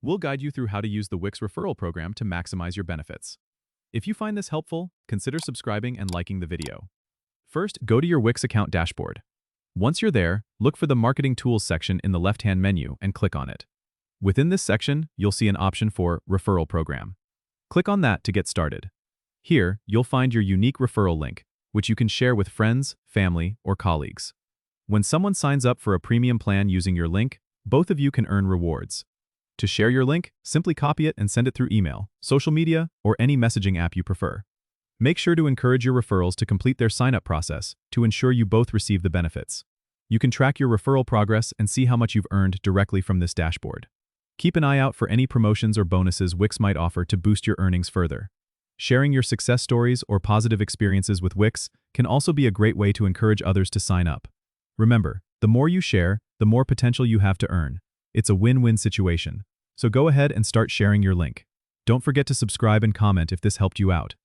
we'll guide you through how to use the Wix Referral program to maximize your benefits. If you find this helpful, consider subscribing and liking the video. First, go to your Wix account dashboard. Once you're there, look for the Marketing Tools section in the left-hand menu and click on it. Within this section, you'll see an option for Referral Program. Click on that to get started. Here, you'll find your unique referral link, which you can share with friends, family, or colleagues. When someone signs up for a premium plan using your link, both of you can earn rewards. To share your link, simply copy it and send it through email, social media, or any messaging app you prefer. Make sure to encourage your referrals to complete their sign-up process to ensure you both receive the benefits. You can track your referral progress and see how much you've earned directly from this dashboard. Keep an eye out for any promotions or bonuses Wix might offer to boost your earnings further. Sharing your success stories or positive experiences with Wix can also be a great way to encourage others to sign up. Remember, the more you share, the more potential you have to earn. It's a win-win situation. So go ahead and start sharing your link. Don't forget to subscribe and comment if this helped you out.